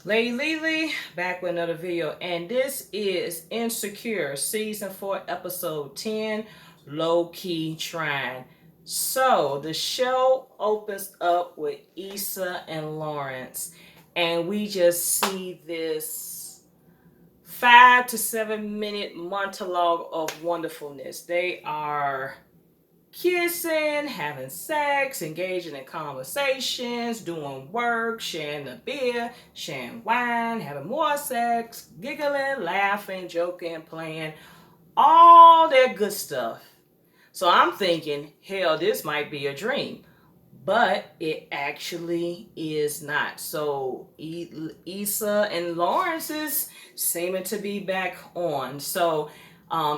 Lady Lily back with another video, and this is Insecure season 4 episode 10, Low Key Trying. So the show opens up with Issa and Lawrence, and we just see this 5 to 7 minute monologue of wonderfulness. They are kissing, having sex, engaging in conversations, doing work, sharing the beer, sharing wine, having more sex, giggling, laughing, joking, playing, all that good stuff. So I'm thinking, hell, this might be a dream. But it actually is not. So Issa and Lawrence is seeming to be back on. So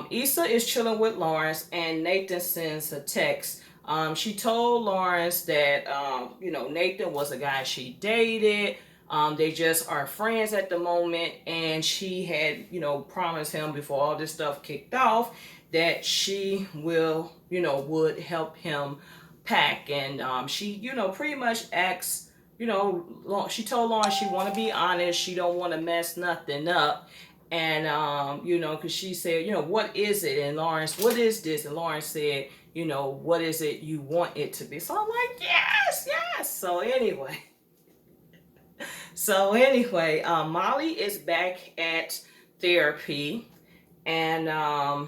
Issa is chilling with Lawrence, and Nathan sends a text. She told Lawrence that Nathan was a guy she dated. They just are friends at the moment, and she had promised him before all this stuff kicked off that she would help him pack. And she pretty much acts, she told Lauren she want to be honest, she don't want to mess nothing up. And because she said, what is it? And Lawrence, what is this? And Lawrence said, what is it you want it to be? So I'm like, yes, yes. So anyway, Molly is back at therapy. And a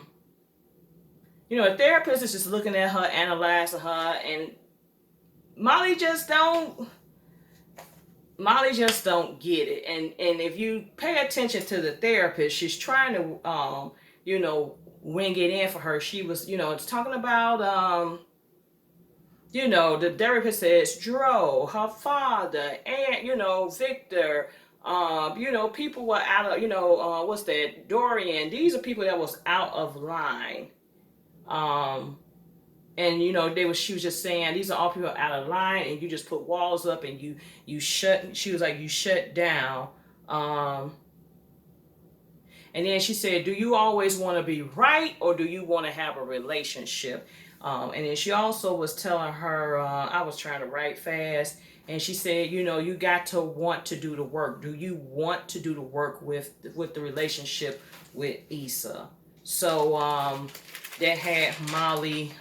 therapist is just looking at her, analyzing her, and Molly just don't get it. And if you pay attention to the therapist, she's trying to wing it in for her. She was it's talking about the therapist says Dro, her father, and Victor, people were out of what's that, Dorian. These are people that was out of line. And she was just saying these are all people out of line, and you just put walls up, and you shut. She was like, you shut down. And then she said, do you always want to be right, or do you want to have a relationship? And then she also was telling her, I was trying to write fast, and she said, you got to want to do the work. Do you want to do the work with the relationship with Issa? So that had Molly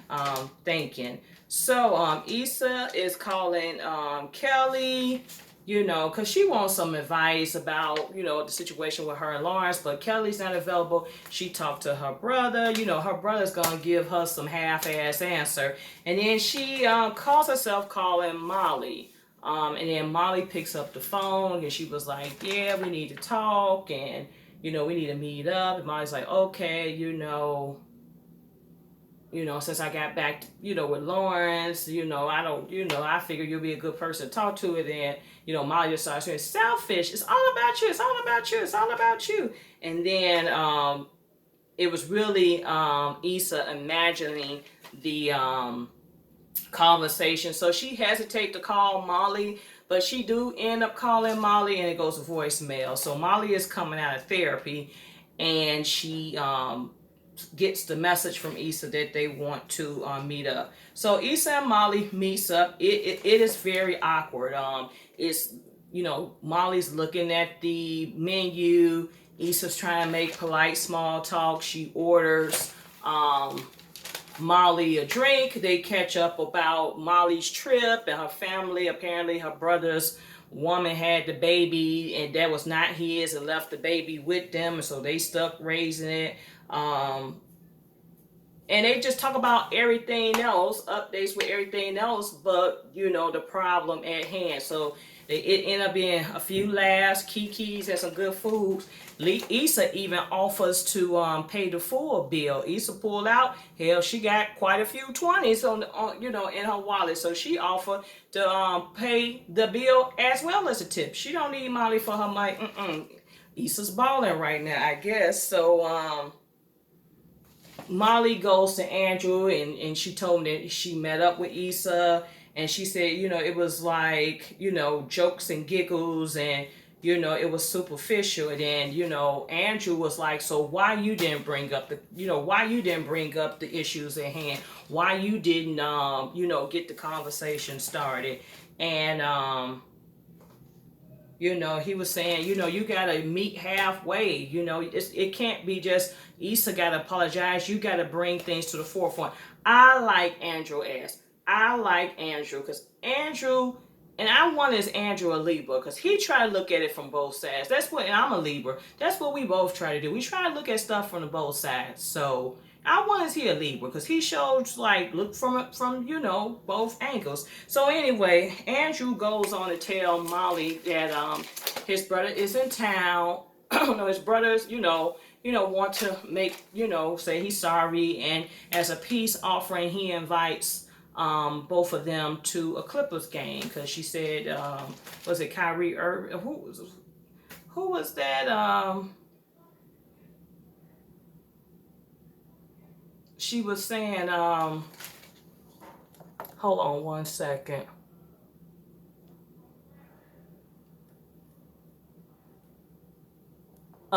thinking. So Issa is calling Kelly, because she wants some advice about, the situation with her and Lawrence, but Kelly's not available. She talked to her brother. Her brother's going to give her some half-ass answer. And then she calls herself calling Molly. And then Molly picks up the phone, and she was like, yeah, we need to talk, and, we need to meet up. And Molly's like, okay, since I got back, with Lawrence, I don't, I figure you'll be a good person to talk to. It. And, Molly just starts saying, selfish. It's all about you. It's all about you. It's all about you. And then it was really Issa imagining the conversation. So she hesitated to call Molly, but she do end up calling Molly, and it goes to voicemail. So Molly is coming out of therapy, and she gets the message from Issa that they want to meet up. So Issa and Molly meets up. It is very awkward. It's Molly's looking at the menu. Issa's trying to make polite small talk. She orders Molly a drink. They catch up about Molly's trip and her family. Apparently her brother's woman had the baby, and that was not his, and left the baby with them, and so they stuck raising it. And they just talk about everything else, updates with everything else, but the problem at hand. So it ended up being a few laughs, Kiki's, and some good food. Issa even offers to pay the full bill. Issa pulled out. Hell, she got quite a few 20s on in her wallet, so she offered to pay the bill as well as a tip. She don't need Molly for her money. Issa's balling right now, I guess. So Molly goes to Andrew, and she told me that she met up with Issa, and she said, it was like, jokes and giggles, and, it was superficial. And then, Andrew was like, so why you didn't bring up the issues at hand? Why you didn't, get the conversation started? And You know, he was saying, you know, you gotta meet halfway. You know, it can't be just Issa gotta apologize. You gotta bring things to the forefront. I like Andrew S. I like Andrew because Andrew, and I want is Andrew a Libra because he tried to look at it from both sides. That's what, and I'm a Libra. That's what we both try to do. We try to look at stuff from the both sides. So I want is he a Libra because he shows like look from you know both angles. So anyway, Andrew goes on to tell Molly that his brother is in town. No, his brothers, want to make say he's sorry, and as a peace offering, he invites both of them to a Clippers game because she said was it Kyrie Irving? Who was that? She was saying hold on one second.